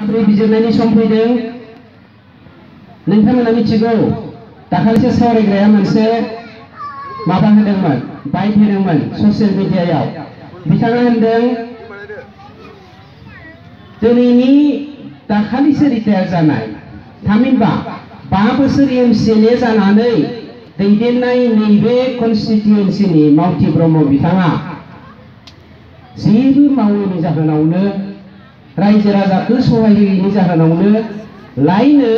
माबोरै बिजिरनायनि सम फैदों नोंथांमोना मिथिगौ। दाखालिसो सावरायग्राया मोनसे माबा होदोंमोन, बाइट होदोंमोन ससियेल मिडियायाव। बिथाङा होनदों दिनैनि दाखालिसो रिटायार जानाय थामहिनबा 5 बोसोर एमसिएलए जानानै दैदेननाय नैबे कनस्टिट्युएन्सिनि मावथि ब्रह्म बिथाङा जेबो मावैनि जाहोनावनो रायजो राजाखौ सहाय होयैनि जाहोनावनो लायनो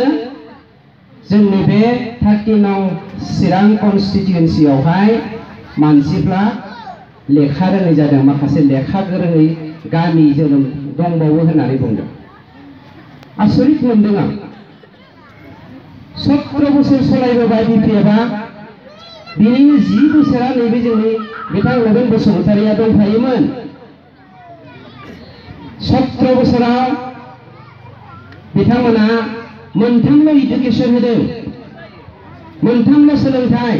जोंनि बे 30 नं चिरां कनस्टिट्युएन्सियावहाय मानसिफ्रा लेखा रोङै जादों, माखासे लेखा गोरोङै गामि जोनोम दंबावो होननानै बुंदों। आसरित मोनदों आं। 17 बोसोर सलायबोबाय बिपिएफआ, बिनिनो 10 बोसोरा नैबे जोंनि बिथां नबेन बसुमतारिया दंफायोमोन। 17 बोसोराव बिथांमोना मोनथामल' इडुकेसन होदों, मोनथामल' सोलोंथाइ।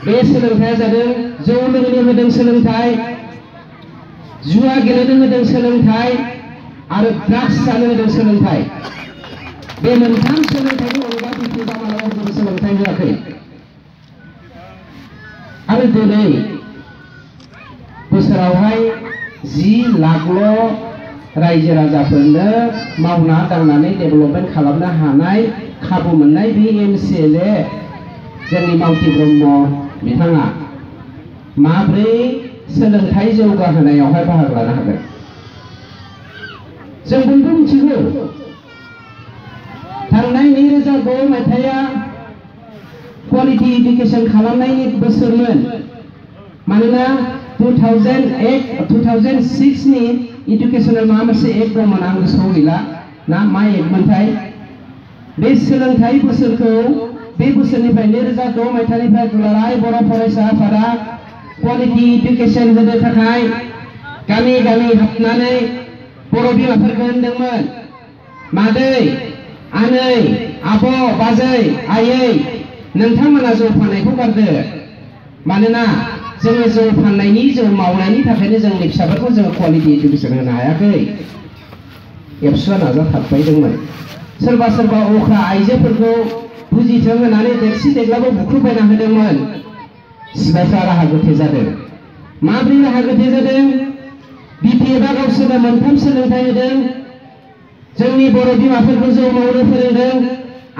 बे सोलोंथाइया जादों जौ लोंनो होदों सोलोंथाइ, जुवा गेलेनो होदों सोलोंथाइ आरो ड्राग्स जानो होदों सोलोंथाइ। बे मोनथाम सोलोंथाइनि अनगा बिपिएफआ मालाबाबो जेबो सोलोंथाइ होआखै। आरो दिनै बोसोरावहाय 10 लाखल' रायजो राजाफोरनो मावना दांनानै डेभेलपमेन्ट खालामनो हानाय खाबु मोननाय बे एमसिएलए जोंनि मावथि ब्रह्म बिथाङा माब्रै सोलोंथाइ जौगाहोनायावहाय बाहागो लानो हागोन? जों बयबो मिथिगौ थांनाय 2009 मायथाइया क्वालिटी इडुकेसन खालामनायनि बोसोरमोन। मानोना 2006 नि इडुकेसनेल माबा मोनसे एक्ट दंमोन, आं गोसोआव गैला ना मा एक्टमोनथाय। बे सोलोंथाइ बोसोरखौ बे बोसोरनिफ्राय 2006 मायथाइनिफ्राय दुलाराय बर' फरायसा आफादा क्वालिटी इडुकेसन होनो थाखाय गामि गामि हाबनानै बर' बिमाफोरखौ होनदोंमोन, मादै आनै आब' बाजै आयै नोंथांमोना जौ फाननायखौ गारदो। मानोना जोङो जौ फाननायनि जौ मावनायनि थाखायनो जोंनि फिसाफोरखौ जोङो क्वालिटी इडुकेसन होनो हायाखै। एबसुआ नाजाथाबबायदोंमोन। सोरबा सोरबा अख्रा आइजोफोरखौ बुजिथों होननानै देरसि देग्लाबो बुख्रुबबायना होदोंमोन। सिबायफ्रा राहा गोथे जादों। माब्रै राहा गोथे जादों? बिपिएफआ गावसोरनो मोनथाम सोलोंथाइ होदों, जोंनि बर' बिमाफोरखौ जौ मावनो फोरोंदों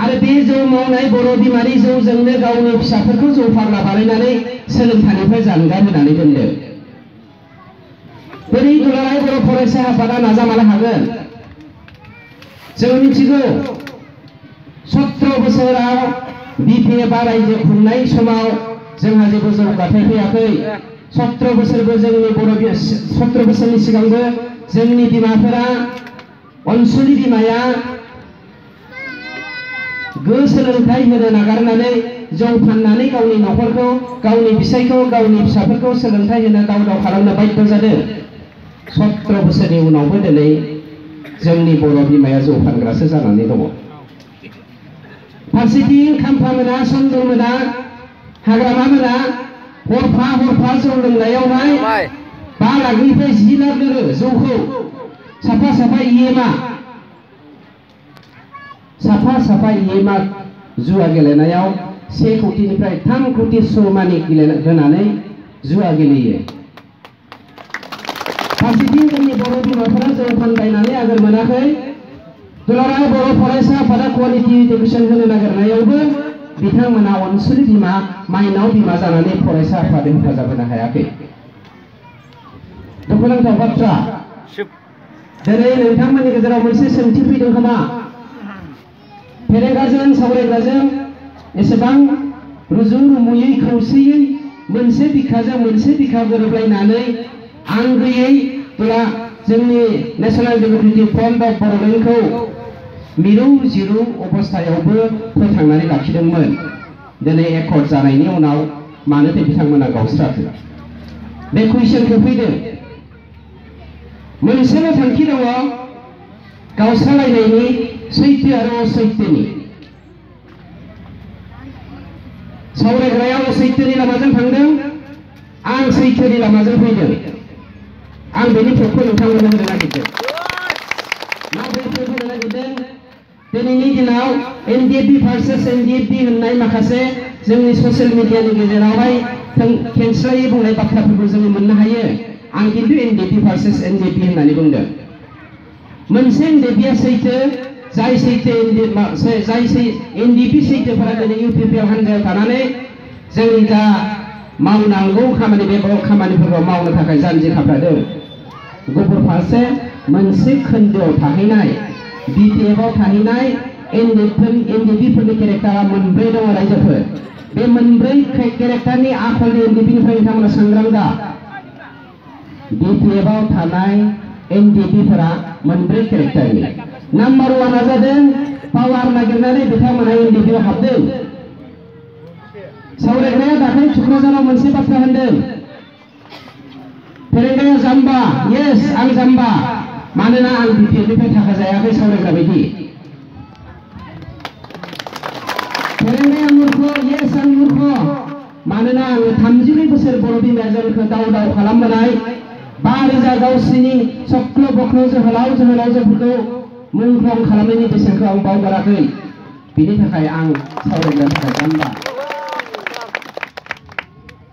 आरो बे जौ मावनाय बर' बिमानि जौजोंनो गावनि फिसाफोरखौ जौ फाग्ला बानायनानै सोलोंथाइनिफ्राय जानगार होनानै दोनदों। बोरै दुलाराय बर' फरायसा आफादा नाजामानो हागोन? जों मिथिगौ 17 बोसोराव बिपिएफआ रायजो खुंनाय समाव जोंहा जेबो जौगाथाय फैयाखै। 17 बोसोरबो जोंनि 17 बोसोरनि सिगांबो जोंनि बिमाफोरा, अनसुलि बिमाया सोलोंथाइ होनो नागारनानै जौ फाननानै गावनि न'खरखौ, गावनि फिसायखौ, गावनि फिसाफोरखौ सोलोंथाइ होनो दाव दाव खालामनो बाध्य जादों। 17 बोसोरनि उनावबो दिनै जोंनि बर' बिमाया जौ फानग्रासो जानानै दङ। फारसेथिं खाम्फा मोना, सन्दन मोना, हाग्रामा मोना हरफा जौ लोंनायावहाय 5 लाखनिफ्राय 10 लाख लोङो जौखौ। साफा इएमआ जुवा गेलेनायाव 1 कौटिनिफ्राय 3 कौटि मानि होनानै जुवा गेलेयो। फारसेथिं जोंनि बर' बिमाफोरा जौ फानबायनानै आगोर मोनाखै। दुलाराय बर' फरायसा आफादा क्वालिटी इडुकेसन होनो नागिरनायावबो बिथांमोना अनसुलि बिमा, माइनाव बिमा जानानै फरायसा आफादखौ हेफाजाब होनो हायाखै। दुखुनांथाव बाथ्रा। दिनै नोंथांमोननि गेजेराव मोनसे सोंथि फैदों खोमा, फेरेंगाजों सावरायग्राजों एसेबां रुजु रुमुयै खौसेयै मोनसे बिखाजों मोनसे बिखा गोरोबलायनानै आंगोयै जोंनि नेशनेल डेम'क्रेटिक फ्रन्ट अफ बर'लेण्डखौ मिरु जिरु अबस्थायावबो फोथांनानै लाखिदोंमोन। दिनै एकर्ड जानायनि उनाव मानोथो बिथांमोना गावस्राखो? बे कुइसनखौ फैदों। मोनसेल' थांखि दङ, गावस्रालायनायनि, सैथो आरो असैथोनि। सावरायग्राया असैथोनि लामाजों थांदों, आं सैथोनि लामाजों फैदों। आं बेनि प्रुफखौ नोंथांमोननो होनो नागिरदों। नागिरदों दिनैनि दिनाव एनडिएफबि भार्सेस एनडिएफबि होननाय माखासे जोंनि ससियेल मिडियानि गेजेरावहाय खेंस्लायै बुंनाय बाथ्राफोरखौ जोङो मोननो हायो आं खिन्थु एनडिएफबि भार्सेस एनडिएफबि होननानै बुंदों मोनसे एनडिएफबिआ सैथो जाय एनडिएफबि सैथोफोरा दिनै इउपिपिएल हान्जायाव थानानै जोंनि दा मावनांगौ खामानि बे खामानिफोरखौ मावनो थाखाय जानजि खाफ्रादों गुबुन फारसे मोनसे खोन्दोआव थाहैनाय बिपिएफआव थाहैनाय एनडिएफबिफोरनि केरेक्टारा मोनब्रै दङ रायजोफोर बे मोनब्रै केरेक्टारनि आखलनि एनडिएफबिनिफ्राय नोंथांमोना सांग्रां दा बिपिएफआव थानाय एनडिएफबिफोरा मोनब्रै केरेक्टारनि नाम्बार 1 जादों पावार नागिरनानै बिथांमोना एनडिएफबिआव हाबदों सावरायग्राया दाखालि थुक्राझाराव मोनसे बाथ्रा होनदों फेरेंगाया जाम्बा येस आं जाम्बा मानोना आं बिपिएफनिफ्राय थाखा जायाखै सावरायग्रा बायदि फेरेंगाया मूर्ख येस आं मूर्ख मानोना आङो 32 बोसोर बर' बिमाया जोंखौ दाव दाव खालामबोनाय 5000 गावसिनि सक्ल' बख्ल' जोहोलावजोफोरखौ मुंख्लं खालामनायनि बेसेनखौ आं बावगाराखै बिनि थाखाय आं सावरायग्रानि थाखाय जाम्बा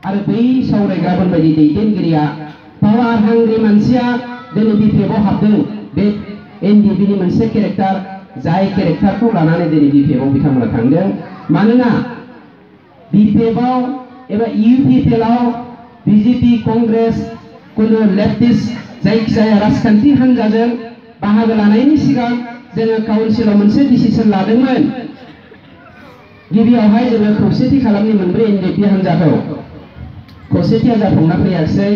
आरो बै सावरायग्राफोर बायदि दैदेनगिरिया पावार हांग्रि मानसिया दिनै बिपिएफआव हाबदों बे एनडिएफबिनि मोनसे केरेक्टार जाय केरेक्टारखौ लानानै दिनै बिपिएफआव बिथांमोना थांदों मानोना बिपिएफआव एबा इउपिपिएलआव बिजेपि कंग्रेस कुनु लेफ्टिस्ट जायखिजाया राजखान्थि हान्जाजों बाहागो लानायनि सिगां जोङो काउन्सिलाव मोनसे डिसिसन लादोंमोन गिबियावहाय जोङो खौसेथि खालामनि मोनब्रै एनडिएफबि हान्जाखौ खौसेथिया जाफुंना फैयाखै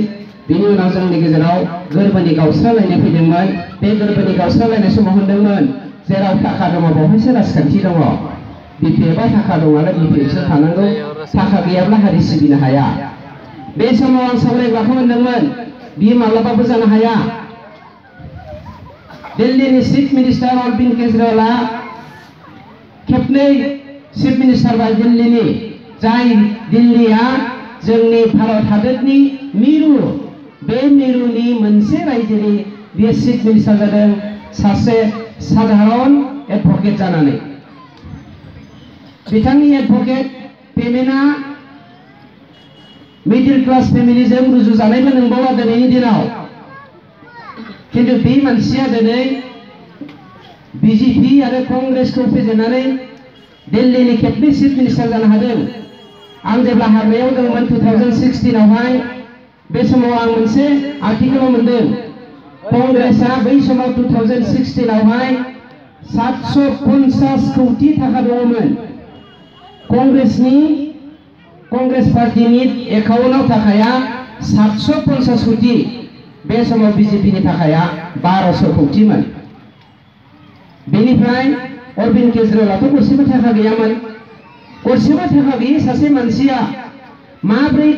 बिनि उनाव जोंनि गेजेराव गोरबोनि गावस्रालायनाय फैदोंमोन बे गोरबोनि गावस्रालायनाय समाव होनदोंमोन जेराव थाखा दङ बेवहायसो राजखान्थि दङ बिपिएफआ थाखा दं नालाय बिपिएफसो थानांगौ थाखा गैयाब्ला हारि सिबिनो हाया बे समाव आं सावरायग्राखौ होनदोंमोन बियो माब्लाबाबो जानो हाया दिल्लीनि चिफ मिनिस्टार अरबिन्द केजरीवालआ खेबनै चिफ मिनिस्टार बा दिल्लीनि जाय दिल्लीया जोंनि भारत हादरनि मिरु बे मिरुनि मोनसे रायजोनि बे चिफ मिनिस्टार जादों सासे साधारन एडभकेट जानानै बिथांनि एडभकेट पेमेन्टआ मिडिल क्लास फेमिलिजों रुजुजानायबो नंबावा दिनैनि दिनाव किन्तु बे मानसिया दिनै बिजेपि आरो कंग्रेसखौ फेजेननानै दिल्लीनि खेबनै चिफ मिनिस्टार जानो हादों आं जेब्ला हाग्रायाव दंमोन 2016 आवहाय बे समाव आं मोनसे आर्टिकेलाव मोनदों कंग्रेसआ बै समाव 2016 आवहाय 750 कोटी थाखा दङमोन कंग्रेस पार्टीनि एकाउन्टआव थाखाया 750 कोटी बे समाव बिजेपिनि थाखाया 1200 कोटीमोन बेनिफ्राय अरबिन्द केजरीवालआथ' गरसेबो थाखा गैयामोन गरसेबो थाखा गैयै सासे मानसिया माब्रै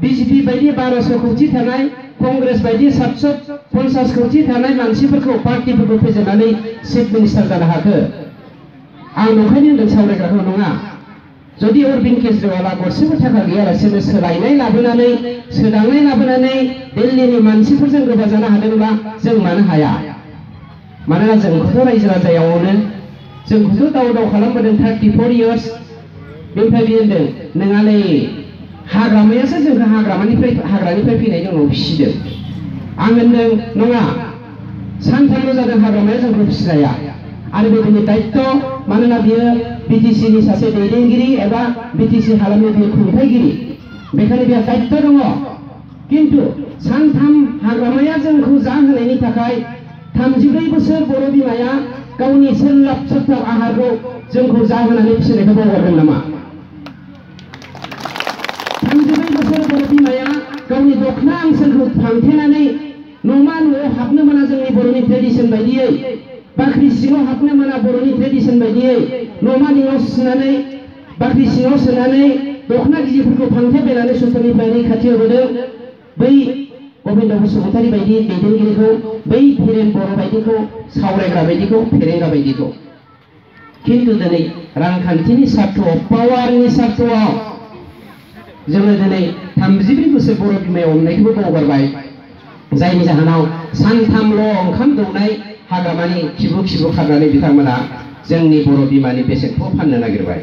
बिजेपि बायदि 1200 कोटी थानाय कंग्रेस बायदि 750 कोटी थानाय मानसिफोरखौ पार्टीफोरखौ फेजेननानै चिफ मिनिस्टार जानो हाखो आं नंखायनो होनदों सावरायग्राखौ नङा जुदि अरबिन्द केजरीवालआ गरसेबो थाखा गैयालासेनो सोदांनाय लाबोनानै दिल्लीनि मानसिफोरजों रोगाजानो हादोंब्ला जों मानो हाया मानोना जोंखौथ' रायजो राजायाव अनो जोंखौथ' दाव दाव खालामबोदों 34 इयार्स बेनिफ्राय बियो होनदों नोंहालै हाग्रामायासो जोंखौ हाग्रानिफ्राय फैनाय जोंनाव फिसिदों आं होनदों नङा सानथामल' जादों हाग्रामाया जोंखौ फिसिनाया आरो बेबायदि दायित्व मानोना बियो बिटिसिनि सासे दैदेनगिरि एबा बिटिसि हालामनि बियो खुंथायगिरि बेखायनो बिहा दायित्व दङ किन्तु सानथाम हाग्रामाया जोंखौ जाहोनायनि थाखाय 34 बोसोर बर' बिमाया गावनि सोरलाब आहारखौ जोंखौ जाहोनानै फिसिनायखौ बावगारदों नामा 34 बोसोर बर' बिमाया गावनि दखना ओनसोलखौ फांथेनानै न'मा न'आव हाबनो मोना जोंनि बर'नि ट्रेडिसन बायदियै बाख्रि सिङाव हाबनो मोना बर'नि ट्रेडिसन बायदियै न'मा न'आव सुनानै बाख्रि सिङाव सोनानै दखना गिजिफोरखौ फांथेबायनानै सुथुरनिफ्राय रैखाथि होबोदों बै गबिन्द बसुमतारी बायदि दैदेनगिरिखौ बै धीरेन बर' बायदिखौ सावरायग्रा बायदिखौ फेरेंगा बायदिखौ किन्तु दिनै रांखान्थिनि सार्थ'आव पावारनि सार्थ'आव जोङो दिनै 34 बोसोर बर' बिमाया अननायखौबो बावगारबाय जायनि जाहोनाव सानथामल' ओंखाम दौनाय हाग्रामानि खिबु खारनानै बिथांमोना जोंनि बर' बिमानि बेसेनखौ फाननो नागिरबाय।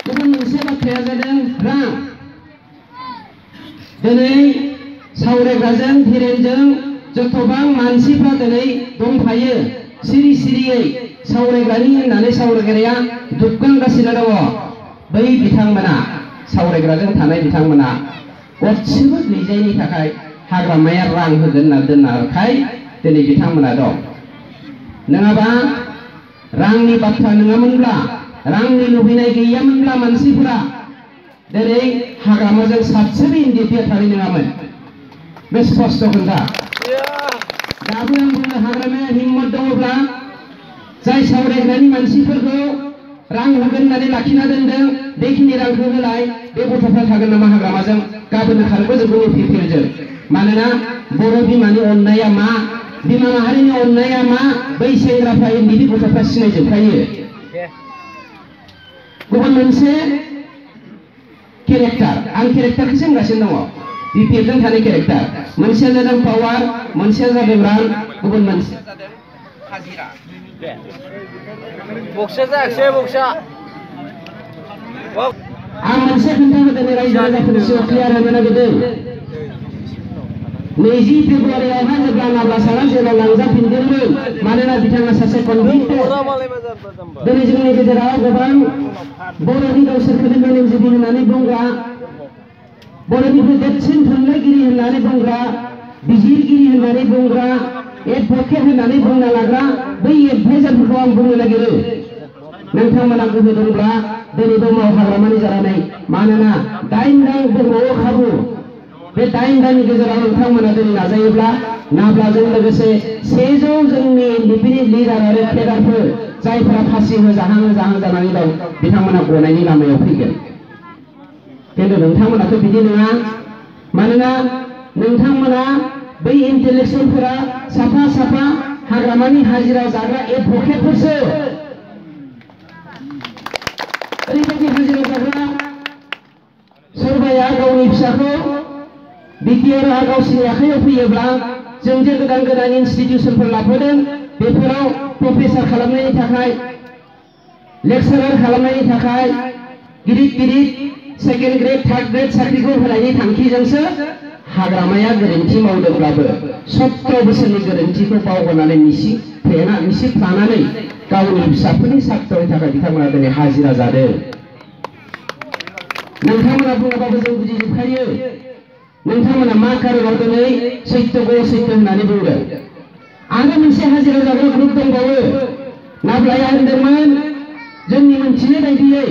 गुबुन मोनसे बाथ्राया जादों रां। दिनै सावरायग्राजों धीरेनजों जथबां मानसिफ्रा दिनै दंफायो सिरि सिरियै सावरायग्रानि होननानै सावरायग्राया दुबगांगासिनो दङ। बै बिथांमोना सावरायग्राजों थानाय बिथांमोना गरसेबो गैजायैनि थाखाय हाग्रामाया रां होगोन होनना दोननायखाय दिनै बिथांमोना दं। नङाबा रांनि बाथ्रा नङामोनब्ला, रांनि लुबैनाय गैयामोनब्ला मानसिफोरा दिनै हाग्रामाजों सासेबो इन्डिया थानाय नङामोन। बे स्पष्ट खोथा। दाबो आं बुंनो हाग्रामाया हिम्मत दङब्ला जाय सावरायग्रानि मानसिफोरखौ रां होगोन होननानै लाखिना दोनदों बेखिनि रांखौ होलाय, बे गथ'फ्रा थागोन नामा हाग्रामाजों? गाबोन खारबो जोंखौ फिरफिरजों। मानोना बर' बिमानि अननाया मा, बिमा माहारिनि अननाया मा, बै सेंग्राफ्रा इन्दिनि गथ'फ्रा सिनायजोबखायो। गुबुन मोनसे केरेक्टार, आं केरेक्टारखौसो होनगासिनो दङ। बिपिएफजों थानाय केरेक्टार मोनसेया जादों पावार, मोनसेया जादों रां, गुबुन मोनसेया जादों हाजिरा। बक्सा जायाखिसै बक्सा। आं मोनसे खोन्थाखौ दिनै रायजो राजाफोरनि सिगाङाव क्लियार होनो नागिरदों। 20 फेब्रुवारियावहाय जेब्ला नाब्लासारा जेराव लांजाफिनदोंमोन, मानोना बिथाङा सासे कनभिक्टेड। दिनै जोंनि गेजेराव गोबां बर'नि गावसोरखौनो मेलेमजिबि होननानै बुंग्रा, बर'निफ्राय देरसिन थुनलाइगिरि होननानै बुंग्रा, बिजिरगिरि होननानै बुंग्रा, एडभकेट होननानै बुंना लाग्रा बै एडभाइजारफोरखौ आं बुंनो नागिरो। नोंथांमोना गोहो दंब्ला दिनैबो माव हाग्रामानि जानानै, मानोना 8 दान दंबावो खाबु। बे 8 दाननि गेजेराव नोंथांमोना दिनै नाजायोब्ला नाब्लाजों लोगोसे 100 जोंनि इन्डिपेन्डेन्ट लिडार आरो केडारफोर जायफोरा फासि होजाहां जानानै दं बिथांमोना गनायनि लामायाव फैगोन। खिन्थु नोंथांमोनाथ' बिदि नङा। मानोना नोंथांमोना बै इन्टेलेक्सुवेलफोरा साफा हाग्रामानि हाजिरा जाग्रा एडभकेटफोरसो। ओरैबायदि हाजिरा जाग्रा, सोरबाया गावनि फिसाखौ बिटिआरआ गावसिनि आखाइयाव फैयोब्ला जों जे गोदान इनस्टिटिउसनफोर लाबोदों बेफोराव प्रफेसार खालामनायनि थाखाय, लेक्सारार खालामनायनि थाखाय गिदिर सेकेन्ड ग्रेड थार्ड ग्रेड साख्रिखौ होनायनि थांखिजोंसो हाग्रामाया गोरोन्थि मावदोंब्लाबो 17 बोसोरनि गोरोन्थिखौ बावगारनानै मिसिफ्लानानै गावनि फिसाफोरनि साख्रिनि थाखाय बिथांमोना दिनै हाजिरा जादों। नोंथांमोना बुङाबाबो जों बुजिजोबखायो नोंथांमोना मा कारनाव दिनै सैत्यखौ सैत्य होननानै बुंदों। आरो मोनसे हाजिरा जाग्रा ग्रुप दंबावो। नाब्लाया होनदोंमोन जोंनि मोनथिनाय बायदियै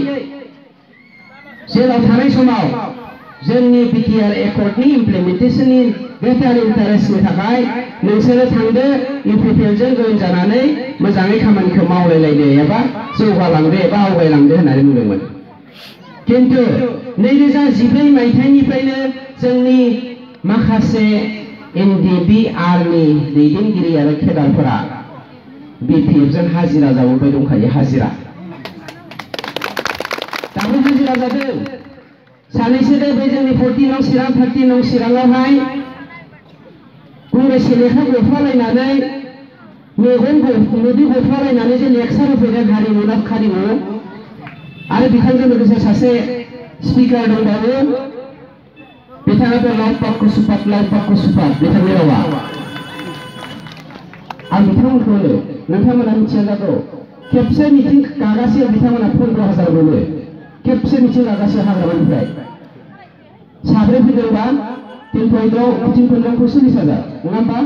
जेराव थानाय समाव जोंनि बिटिआर एकर्डनि इमप्लिमेन्टेसननि ग्रेटार इन्टारेस्टनि थाखाय नोंसोरो थांदो इउपिपिएलजों जइन जानानै मोजाङै खामानिखौ मावलायलायदो एबा जौगालांदो एबा आवगायलांदो होननानै बुंदोंमोन। किन्तु 2014 मायथाइनिफ्रायनो जोंनि माखासे एनडिबिआरनि दैदेनगिरि आरो केडारफोरा बिपिएफजों हाजिरा जाबोबाय दंखायो। हाजिरा दाबो हाजिरा जादों। सानैसो बे जोंनि 14 नं चिरां 30 नं चिराङावहाय कंग्रेस लेखा गफालायनानै मेगन मोदै गफालायनानै जे लेक्सार होफैदों हारिमु आरो बिथांजों लोगोसे सासे स्पिकार दंबावो। बिथाङाबो लाइफ पार्कखौ सुपार बिथांनि रावा। आं बिथांमोनखौ होनो नोंथांमोना मिथिया जागौ खेबसे मिटिं गागासेयाव बिथांमोना 15,000 मोनो। खेबसे मिटिं गागासेयाव हाग्रामानिफ्राय साब्रै फैदोंबा 3.9 40,000 नङा होमबा?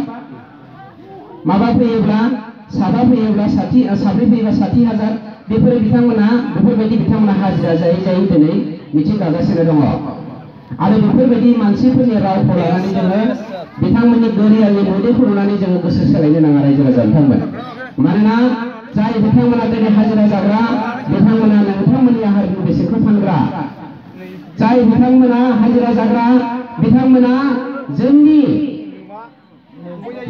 माबा फैयोब्ला साबा फैयोब्ला साब्रै फैयोबा 60,000। बेफोरबायदि बिथांमोना हाजिरा जायै दिनै मिटिं गागासिनो दङ। आरो बेफोरबायदि मानसिफोरनि रावखौ लानानै जोङो बिथांमोननि गोरियानि मोदैखौ नुनानै जोङो गोसो सोलायनो नाङा रायजो राजा बिथांमोन। मानोना जाय बिथांमोना दिनै हाजिरा जाग्रा बिथांमोना नोंथांमोननि आहारनि बेसेनखौ फानग्रा। जाय बिथांमोना हाजिरा जाग्रा बिथांमोना जोंनि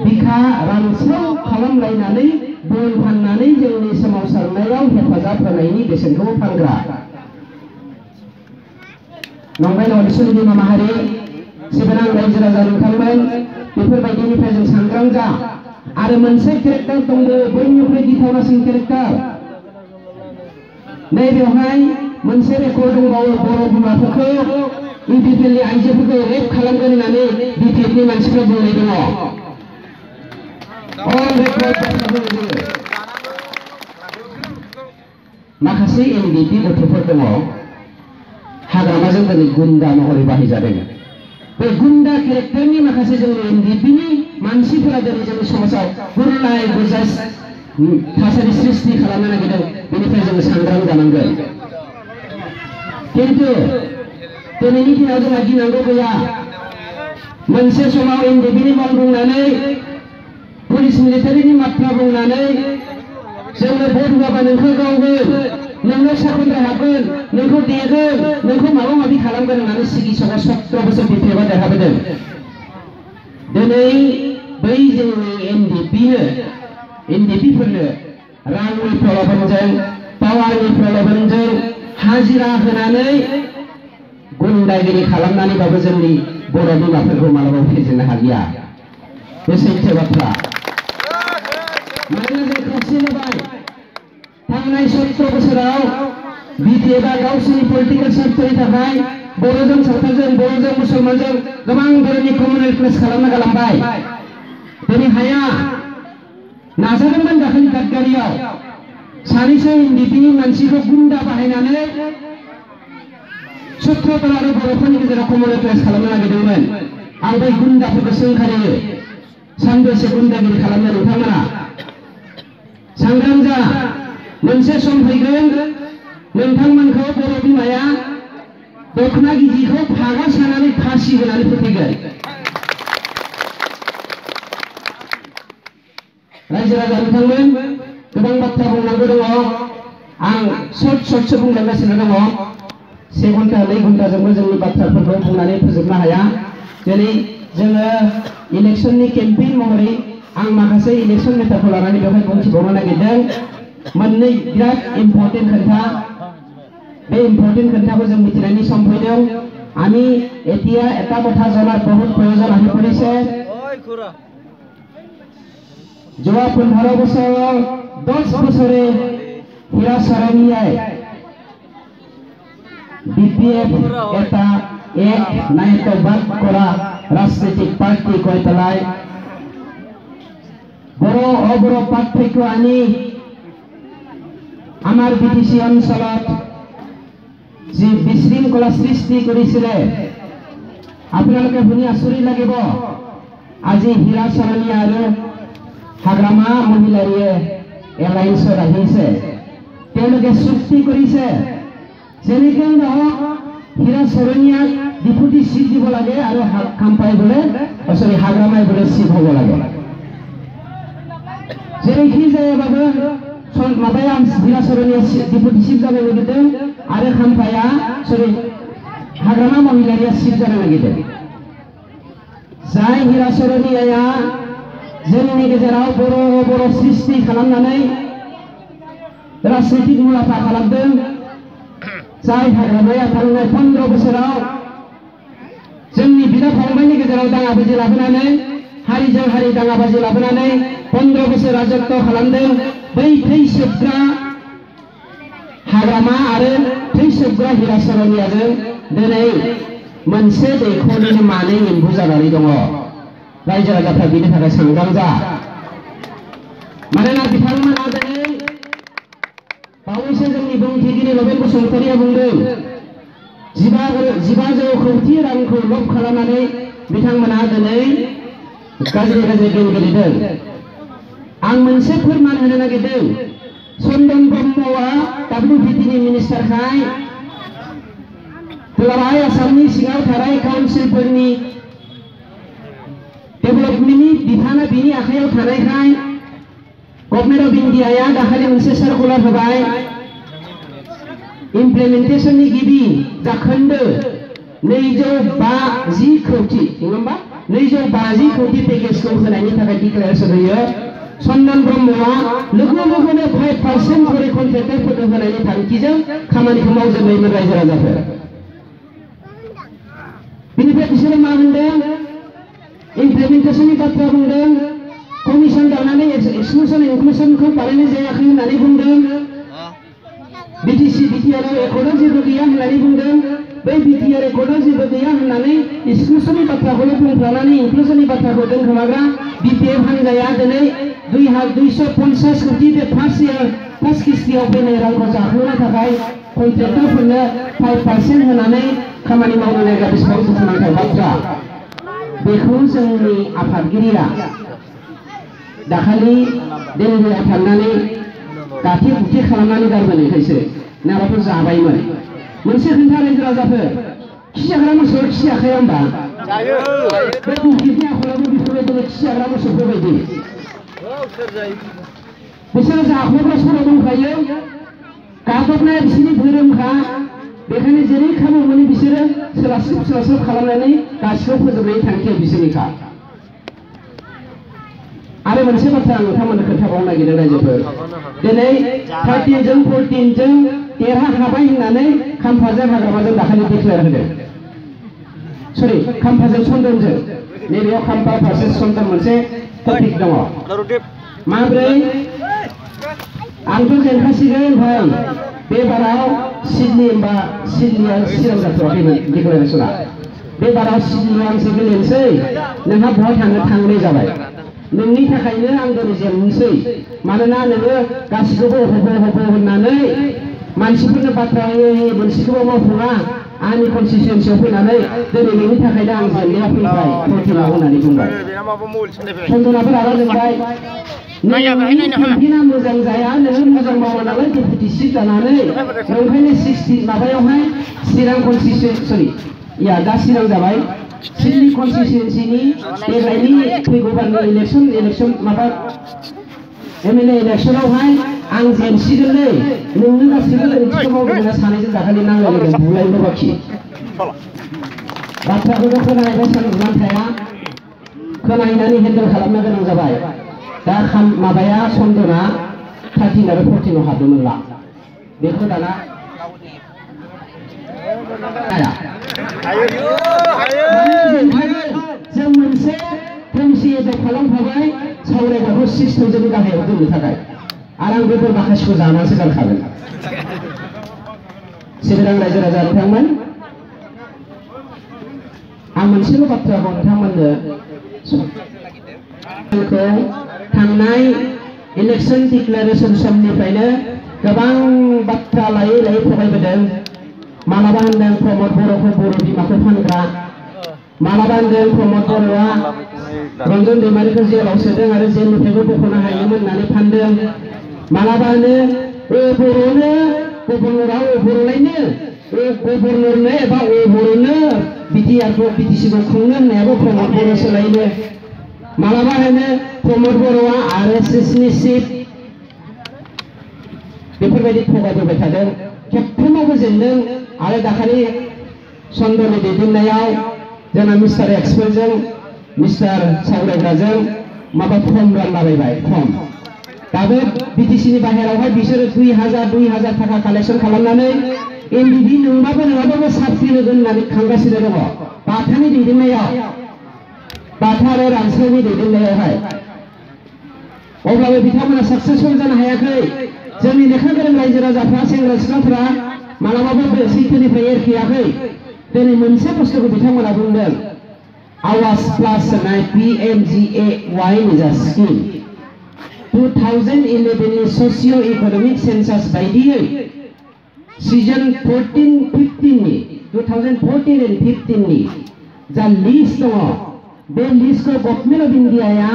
बिखा रानस्राव खालामलायनानै बन फाननानै जोंनि सोमावसारनायाव हेफाजाब होनायनि बेसेनखौ फानग्रा। नंबाय न'निसुनि बिमा माहारि सिबोनां रायजो राजा नोंथांमोन बेफोरबायदिनिफ्राय जों सांग्रां जा। आरो मोनसे केरेक्टार दंबो बयनिख्रुइ गिथावनासिन केरेक्टार नैबेवहाय मोनसे रेकर्ड दंबावो बर' बिमाफोरखौ इउपिपिएलनि आइजोफोरखौ रेप खालामगोन होननानै बिपिएफनि मानसिफ्रा बुंनाय दङ अल रेकर्ड बाथ्रा बुङो माखासे एनडिपि गथ'फोर दङ हाग्रामाजों दिनै गुन्दा महरै बाहायजादों बे गुन्दा केरेक्टारनि माखासे जोंनि एनडिपिनि मानसिफोरा दिनै जोंनि समाजाव गुरलाय गुजास थासारि सृष्टि खालामनो नागिरदों बेनिफ्राय जोङो सांग्रां जानांगोन किन्तु दिनैनि दिनाव जोंहा गिनांगौ गैया मोनसे समाव एनडिपिनि मुं बुंनानै पुलिस मिलिटारिनि मात्रा बुंनानै जोंनो भट होआबा नोंखौ गावगोन नोंनो साखन्दा हाबगोन नोंखौ देगोन नोंखौ माबा माबि खालामगोन होननानै सिगि सगा 17 बोसोर बिपिएफआ देरहाबोदों दिनै बै जोंनि एनडिपिफोरनो रांनि प्रलोभनजों पावारनि प्रलोभनजों हाजिरा होनानै गुन्दागिरि खालामनानैबाबो जोंनि बर' बिमाफोरखौ मालाबाबो फेजेननो हालिया बे सैथो बाथ्रा मानोना जों खौसे जाबाय थांनाय 17 बोसोराव बिपिएफआ गावसोरनि पलिटिकेल सेक्टरनि थाखाय बर'जों सावथालजों बर'जों मुसलमानजों गोबां धरननि कमन प्लेस खालामना गालांबाय दिनै हाया नाजादोंमोन दाखालि दादगारियाव सानैसो एनडिपिनि मानसिखौ गुन्दा बाहायनानै सत्र'तल आरो बर'फोरनि गेजेराव कमन प्लेस खालामनो नागिरदोंमोन आं बै गुन्दाफोरखौ सोंखारियो सानबेसे गुन्दागिरि खालामनो नोंथांमोना सांग्रां जा मोनसे सम फैगोन नोंथांमोनखौ बर' बिमाया दखना गिजिखौ फागा सानानै फासि होनानै फोथैगोन रायजो राजा नोंथांमोन गोबां बाथ्रा बुंनांगौ दङ आं सर्टसो बुंलांगासिनो दङ 1 घन्टा 2 घन्टाजोंबो जोंनि बाथ्राफोरखौ बुंनानै फोजोबनो हाया दिनै जोङो इलेक्शननि केम्पेइन महरै आं माखासे इलेक्शन मेटारखौ लानानै बेवहाय बुंथिबावनो नागिरदों मोननै बिराद इम्पर्टेन्ट खोथा बे इम्पर्टेन्ट खोथाखौ जों मिथिनायनि सम फैदों আমি এতিয়া এটা কথা জনাৰ বহুত প্ৰয়োজন আহি পৰিছে যোৱা 15 বছৰ 10 বছৰে হীৰা সৰণীয়াই বিপিএফ এটা এক নায়কবাদ কৰা ৰাজনৈতিক পাৰ্টি কৈ পেলাই বড় অবড় পাৰ্থক্য আনি আমাৰ বিটিসি অঞ্চলত যে বিশৃংখলা সৃষ্টি কৰিছিলে আপোনালোকে শুনি আচৰিত লাগিব আজি হীৰা সৰণীয়া আৰু হাগ্ৰামা মহিলাৰীয়ে এলায়েন্সত আহিছে তেওঁলোকে চুক্তি কৰিছে যেনেকৈ নহওক হীৰা সৰণীয়াক ডিপুটি চিফ দিব লাগে আৰু খাম্পাই বোলে হাগ্ৰামাই বোলে চিফ হ'ব লাগে जेरैखि जायाबाबो माबाया हীरा सरणीया डिपुटी चिफ जानो नागिरदों आरो खाम्फाया हाग्रामा महिलारिया चिफ जानो नागिरदों जाय हীरा सरणीया जोंनि गेजेराव बर' सृष्टि खालामनानै राजनैतिक मुलाम्फा खालामदों जाय हाग्रामाया थांनाय 15 बोसोराव जोंनि बिदा फंबायनि गेजेराव दाङाबाजि लाबोनानै हारिजों हारि दाङाबाजि लाबोनानै 15 बोसोर राजत्व खालामदों बै थैसोबग्रा हाग्रामा आरो थैसोबग्रा हীरा सरणीयाजों दिनै मोनसे दैखरनि मानै एम्बु जानानै दङ रायजो राजाफ्रा बिनि थाखाय सांग्रां जा मानोना बिथांमोना दिनै बावैसो जोंनि बुंथिगिरि लबेन बसुमतारिया बुंदों 15 कोटी रांखौ लब खालामनानै बिथांमोना दिनै गाज्रि गेम गेलेदों आं मोनसे फोरमान होनो नागिरदों चन्दन ब्रह्मआ डब्लिउपिटिनि मिनिस्टारखाय दुलाराय आसामनि सिङाव थानाय काउन्सिलफोरनि डेभेलपमेन्टनि बिफाना बिनि आखायाव थानायखाय गभर्नमेन्ट अफ इन्डियाया दाखालि मोनसे सार्कुलार होबाय इमप्लिमेन्टेशननि गिबि जाखोन्दो 250 कोटी नङा होमबा 250 कोटी पेकेजखौ होनायनि थाखाय डिक्लेरेसन होयो चन्दन ब्रह्मआ लोगोनो 5% खरि कन्ट्रेक्टरफोरनो होनायनि थांखिजों खामानिखौ मावजोबनायमोन रायजो राजाफोर बिनिफ्राय बिसोरो मा बुंदों इमप्लिमेन्टेशननि बाथ्रा बुंदों कमिसन दानानै एक्सक्लुसन इनक्लुसनखौ बानायनाय जायाखै होननानै बुंदों। बिटिसि बिटिआरआव एकर्डआव जेबो गैया होननानै बुंदों। बै बिटिआर एकर्डआव जेबो गैया होननानै एक्सक्लुसननि बाथ्राखौल' बुंफ्लानानै इनक्लुसननि बाथ्राखौ दोनखोमाग्रा बिपिएफ हान्जाया दिनै 250 कोटि बे फार्स्ट किस्तियाव फैनाय रांखौ जाहोनो थाखाय कन्ट्रेक्टरफोरनो 5% होनानै खामानि मावनो नागिरा। बेसेबां दुखुनांथाव बाथ्रा। बेखौ जोंनि आफादगिरिया दाखालि दिल्लीयाव थांनानै गाथे गुथे खालामनानै गारबोनायखायसो नङाबाथ' जाबायमोन। मोनसे खोन्था रायजो राजाफोर, खिजाग्रा मोसौआ खिजाखाया होमबा? बे बुकिटनि आखलाबो बेफोरबायदिनो खिजाग्रा मोसौफोरबायदि। बिसोरो जाखोग्रा सर' दंखायो, गादबनाय बिसोरनि धोरोमखा। बेखायनो जेरै खाबु मोनो बिसोरो सोलास्लिब खालामनानै गासिखौबो फोजोबनायनि थांखिया बिसोरनिखा। आरो मोनसे बाथ्रा आं नोंथांमोननो खोन्थाबावनो नागिरदों रायजोफोर। दिनै 13 जों 14 जों देरहाखाबाय होननानै खाम्फाजों हाग्रामाजों दाखालि डिक्लेयार होदों। सरि, खाम्फाजों सन्दनजों। नैबेयाव खाम्फा भार्सेस सन्दन मोनसे टपिक दङ। माब्रै? आंथ' जेनखासिगोन भाई। बे बाराव सिडनीया सिगां जाथ'वाखैमोन डिक्लेरेसना। बे बाराव सिडनीआव आंसो गेलेनोसै, नोंहा बहा थांनो थांनाय जाबाय। नोंनि थाखायनो आं दिनै जेननोसै। मानोना नोङो गासिखौबो हबो होननानै मानसिफोरनो बाथ्रा मोनसेखौबो मावफुङा। आंनि कनस्टिटुएन्सियाव फैनानै दिनै नोंनि थाखायनो आं जेननायाव फैबाय प्रटिनाव होननानै बुंबाय। सन्दनाबो रागा जोंबाय। केम्पेना मोजां जाया, नोङो मोजां मावा नालाय डेपुटि चिफ जानानै ओंखायनो 60 माबायावहाय चिरां कनस्टिटुएन्सि दा चिरां जाबाय। सिडनी कनस्टिटुएन्सिनि देग्लायनि फैगौ बारनि इलेक्सन माबा एमएलए इलेक्सनावहाय आं जेनसिगोनलै। नोंनो गासिबो गोरोन्थिखौ मावदोंना सानैजों दाखालि नांलायदों बुलायनो बाखि। बाथ्राखौथ' खोनानायखाय सानगुमान थाया, खोनाहैनानै हेन्डेल खालामनो गोनां जाबाय। दा माबाया सन्दना 13 आरो 14 हाबदोंमोनला। बेखौ दाना जों मोनसे फंसे एडप्ट खालामखाबाय सावरायनायखौ 6000 नि गाहायाव दोननो थाखाय। आरो आं बेफोर माखासेखौ जानानैसो गारखागोन। सिबिरां रायजो राजा नोंथांमोन, आं मोनसेल' बाथ्राखौ नोंथांमोननो थांनाय इलेक्सन डिक्लेरेसन समनिफ्रायनो गोबां बाथ्रा लायै फरायबोदों। मालाबा होनदों प्रमद बर'खौ बर' बिमाखौ फानग्रा, मालाबा होनदों प्रमद बर'आ रन्जन दैमारिखौ जेलाव सोदों आरो जेलनिफ्रायबो बख'नो हायोमोन होननानै फानदों। मालाबा होनो बर'नो गभर्नरआ बर'लायनो गभर्नरनो एबा बर'नो बिटिसिखौ खुंनो होननायाबो प्रमद बर' सोलायनो। मालाबा होनो प्रमद बर'आ आरएसएसनि चिफ। बेफोरबायदि थगायबोबाय थादों, खेबफ्रोमावबो जेनदों। आरो दाखालि सन्दननि दैदेननायाव जोंना मिस्टार एक्सपोजों मिस्टार सावरायग्राजों माबा फर्म रानलाबायबाय फर्म। दाबो बिटिसिनि बाहेरावहाय बिसोरो 2000 थाखा कालेक्सन खालामनानै एमबिबि नङाबाबो साख्रि होगोन होननानै खांगासिनो दङ बाथानि दैदेननायाव, बाथा आरो रानस्रावनि दैदेननायावहाय। अब्लाबो बिथांमोना साक्सेसफुल जानो हायाखै। जोंनि लेखा गोरों रायजो राजाफ्रा, सेंग्रा सिख्लाफोरा मालाबाबो सैथोनिफ्राय एरखैयाखै। दिनै मोनसे बुस्थुखौ बिथांमोना बुंदों, आवास प्लास होनाय PMGAY नि जा स्किम 2011 नि ससिय' इक'नमिक सेन्सास बायदियै सिजन 14-15 नि 2014 and 15 नि जा लिस्ट दङ, बे लिस्टखौ गभर्नमेन्ट अफ इन्डियाया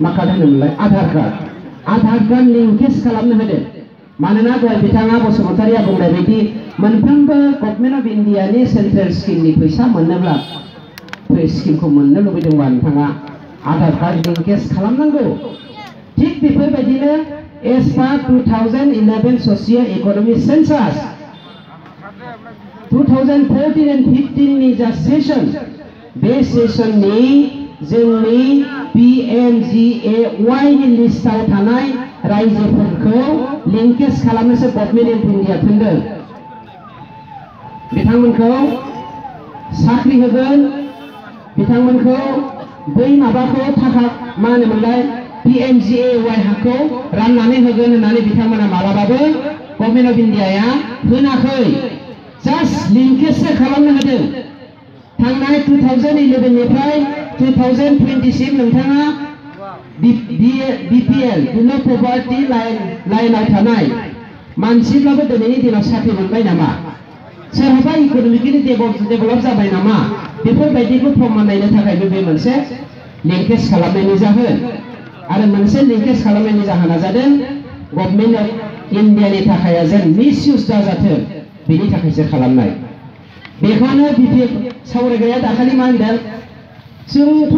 मा कार्ड होनोमोनलाय, आधार कार्ड लिंकेज खालामनो होदों। मानोना दहाय बिथाङा बसुमतारिया बुंनाय बायदि मोनफ्रोमबो गभर्नमेन्ट अफ इन्डियानि सेन्ट्रेल स्किमनि फैसा मोननोब्ला स्किमखौ मोननो लुबैदोंबा नोंथाङा आधार कार्ड लिंकेज खालामनांगौ। थिग बेफोरबायदिनो as per 2011 socio' economic census 2014 and 15 नि जा सेसन, बे सेसननि जोंनि PMGAY नि लिस्टआव थानाय रायजोफोरखौ लिंकेज खालामनोसो गभर्नमेन्ट अफ इन्डिया थिनदों। बिथांमोनखौ साख्रि होगोन, बिथांमोनखौ बै माबाखौ थाखा मा होनोमोनलाय PMGAY हाखौ राननानै होगोन होननानै बिथांमोना मालाबाबो गभर्नमेन्ट अफ इन्डियाया होनाखै जास्ट लिंकेजसो खालामनो होदों थांनाय 2011 निफ्राय 2020 सिम नोंथाङा BPL बिलो पभार्टी लाइनाव थानाय मानसिब्लाबो दिनैनि दिनाव साख्रि मोनबाय नामा सोरहाबा इक'नमिकेलि डेभेलप जाबाय नामा बेफोरबायदिखौ प्रमान नायनो थाखायबो बे मोनसे लिंकेज खालामनायनि जाहोन आरो मोनसे लिंकेज खालामनायनि जाहोना जादों गभर्नमेन्ट अफ इन्डियानि थाखाय जेन मिसइउज जाजाथों बेनि थाखायसो खालामनाय बेखौनो BPL सावरायग्राया दाखालि मा होनदों जोंथ'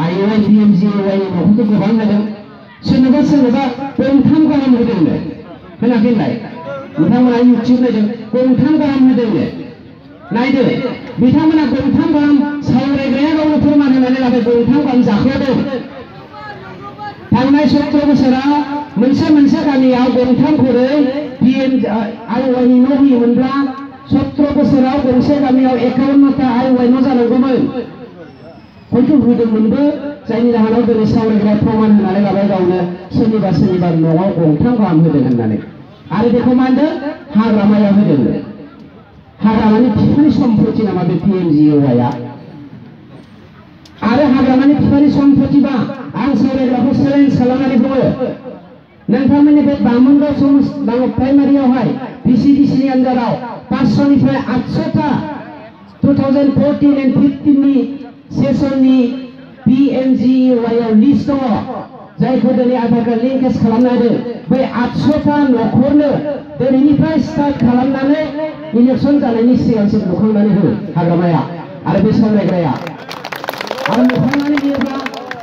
IOI PMGAY न'खौथ' गोबां होदों सोरनोबा गंथाम गाहाम होदोंनो खोनाखैलाय बिथांमोना इउटिउब नायदों गंथाम गाहाम होदोंनो नायदो बिथांमोना गंथाम गाहाम सावरायग्राया गावनो फोरमान होनानै लाबाय गंथाम गाहाम जाख्ल'दों थांनाय 17 बोसोराव मोनसे गामियाव गंथाम खरै IOI नि न' होयोमोनब्ला 17 बोसोराव गंसे गामियाव 51टा IOI न' जानांगौमोन हयथ' होदोंमोनबो जायनि जाहोनाव दिनै सावरायग्रा प्रमान होनानै लाबाय गावनो सोरनिबा न'आव गंथाम गाहाम होदों होननानै आरो बेखौ मा होनदों हाग्रामायाव होदों हाग्रामानि बिफानि सम्पति नामा बे PMGAY आरो हाग्रामानि बिफानि सम्पतिबा आं सावरायग्राखौ चेलेन्ज खालामनानै बुङो नोंथांमोननि बे बामोनगाव प्राइमारियावहाय VCDC नि आन्जादाव 500 निफ्राय 800टा 2014 and 15 नि सेसननि PMGAY आव लिस्ट दङ जायखौ दिनै आधार कार्ड लिंकेज खालामनो होदों बै 800टा न'खरनो दिनैनिफ्राय स्टार्ट खालामनानै इलेक्सन जानायनि सिगांसिम लुखांनानै हो हाग्रामाया आरो बे सावरायग्राया आरो लुखांनानै होयोब्ला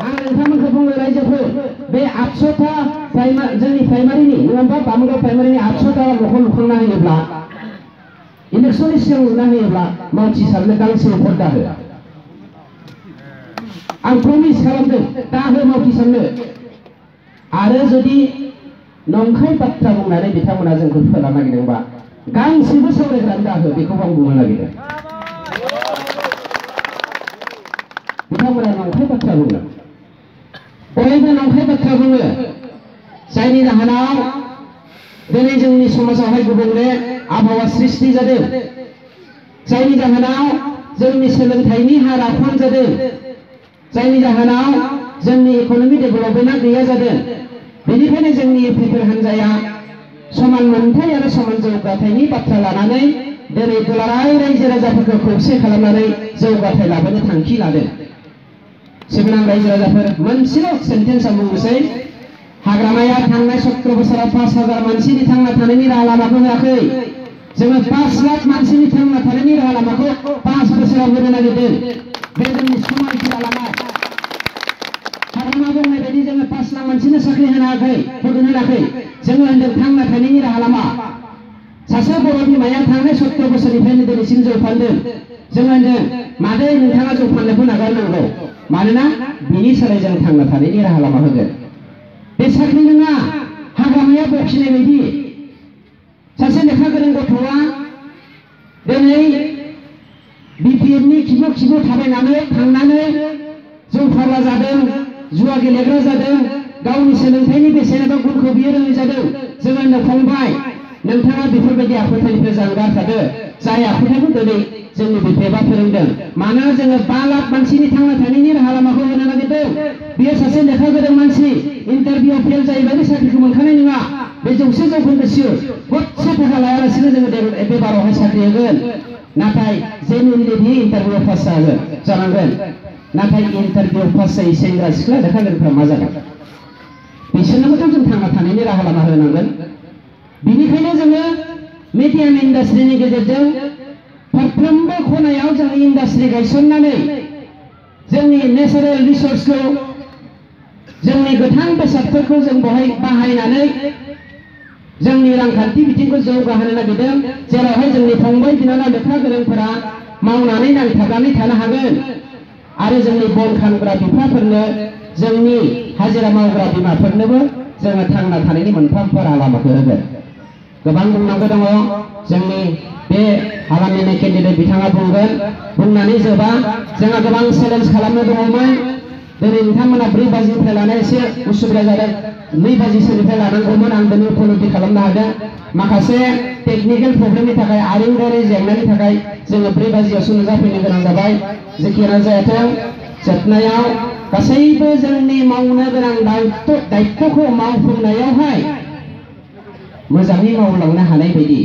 आं नोंथांमोनखौ बुङो रायजोफोर बे 800टा जोंनि प्राइमारिनि नङा होमबा बामोनगाव प्राइमारिनि 800टा न'खर लुखांना होयोब्ला इलेक्सननि सिगां लुना होयोब्ला मानसि सारनो गांसे भट दाहो आं प्रमिस खालामदों दाहो मावथि सारनो आरो जुदि नंखाय बाथ्रा बुंनानै बिथांमोना जोंखौ फोला नागिरदोंबा गांसेबो सावरायग्रानो दाहो बेखौ आं बुंनो नागिरदों बिथांमोना नंखाय बाथ्रा बुङो बयबो नंखाय बाथ्रा बुङो जायनि जाहोनाव दिनै जोंनि समाजावहाय गुबुंले आबहावा सृष्टि जादों जायनि जाहोनाव जोंनि सोलोंथाइनि हारा खम जादों जायनि जाहोनाव जोंनि इक'नमिक डेभेलपमेन्टआ गैया जादों बेनिखायनो जोंनि UPफोर हान्जाया समान मोनथाय आरो समान जौगाथायनि बाथ्रा लानानै दिनै दुलाराय रायजो राजाफोरखौ खौसे खालामनानै जौगाथाय लाबोनो थांखि लादों सिगां रायजो राजाफोर मोनसेल' सेन्टेन्स आं बुंनोसै हाग्रामाया थांनाय 17 बोसोराव 5000 मानसिनि थांना थानायनि राहा लामाखौ होआखै जोङो 5 लाख मानसिनि थांना थानायनि राहा लामाखौ 5 बोसोराव होनो नागिरदों बे जोंनि समायखि लामा हाग्रामा बुंनाय बायदि जोङो 5 लाख मानसिनो साख्रि होनाखै जोङो होनदों थांना थानायनि राहा लामा सासे बर' बिमाया थांनाय 17 बोसोरनिफ्रायनो दिनैसिम जौ फानदों जोङो होनदों मादै नोंथाङा जौ फाननायखौ नागारनांगौ मानोना बिनि सोलाय जों थांना थानायनि राहा लामा होगोन बे साख्रि नङा हाग्रामाया बखिनाय बायदि सासे लेखा गोरों गथ'आ दिनै BPFनि खिबु थाबायनानै थांनानै जौ फाग्ला जादों जुवा गेलेग्रा जादों गावनि सोलोंथाइनि बेसेन एबा गुनखौ बियो रोङै जादों जोङो होननो फंबाय नोंथाङा बेफोरबायदि आखुथायनिफ्राय जानगार थादो जाय आखुथायखौ दिनै जोंनि BPFआ फोरोंदों मानोना जोङो 5 लाख मानसिनि थांना थानायनि राहा लामाखौ होनो नागिरदों बियो सासे लेखा गोरों मानसि इन्टारभिउआव फेल जायोब्ला बे साख्रिखौ मोनखानाय नङा बे 100% सियर गरसे थाखा लायालासिनो जोङो बे बारावहाय साख्रि होगोन नाथाय जेनुइनलि बियो इन्टारभिउआव पास जानांगोन नाथाय इन्टारभिउआव पास जायै सेंग्रा सिख्ला लेखा गोरोंफ्रा मा जागोन बिसोरनोबोथ' जों थांना थानायनि राहा लामा होनांगोन बेनिखायनो जोङो मिडियाम इन्डास्ट्रिनि गेजेरजों फारफ्रोमबो खनायाव जोंनि इन्डास्ट्रि गायसननानै जोंनि नेचारेल रिसोर्सखौ जोंनि गोथां बेसादफोरखौ जों बहाय बाहायनानै जोंनि रांखान्थि बिथिंखौ जौगाहोनो नागिरदों जेरावहाय जोंनि फंबाय बिनानाव लेखा गोरोंफोरा मावनानै नांथाबनानै थानो हागोन आरो जोंनि बन खानग्रा बिफाफोरनो जोंनि हाजिरा मावग्रा बिमाफोरनोबो जोङो थांना थानायनि मोनफा राहा लामाखौ होगोन गोबां बुंनांगौ दङ जोंनि बे हालामनि केन्डिडेट बिथाङा बुंगोन बुंनानै जोबा जोंहा गोबां चेलेन्ज खालामनो दङमोन दिनै नोंथांमोना 4 बाजिनिफ्राय लानाय एसे उसुबिदा जादों 2 बाजिसोनिफ्राय लानांगौमोन आं दिनै उपलब्धि खालामनो हादों माखासे टेकनिकेल प्रब्लेमनि थाखाय आरिमुआरि जेंनानि थाखाय जोङो 4 बाजियावसो नुजाफैनो गोनां जाबाय जेखियानो जायाथों जोबनायाव गासैबो जोंनि मावनो गोनां दायित्वखौ मावफुंनायावहाय मोजाङै मावलांनो हानाय बायदि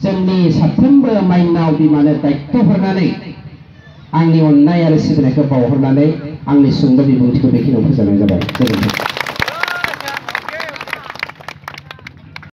जोंनि साफ्रोमबो माइनाव बिमानो दायित्व हरनानै आंनि अननाय आरो सिबिनायखौ बावहरनानै आंनि सुंद' बिबुंथिखौ बेखिनियाव फोजोबनाय जाबाय।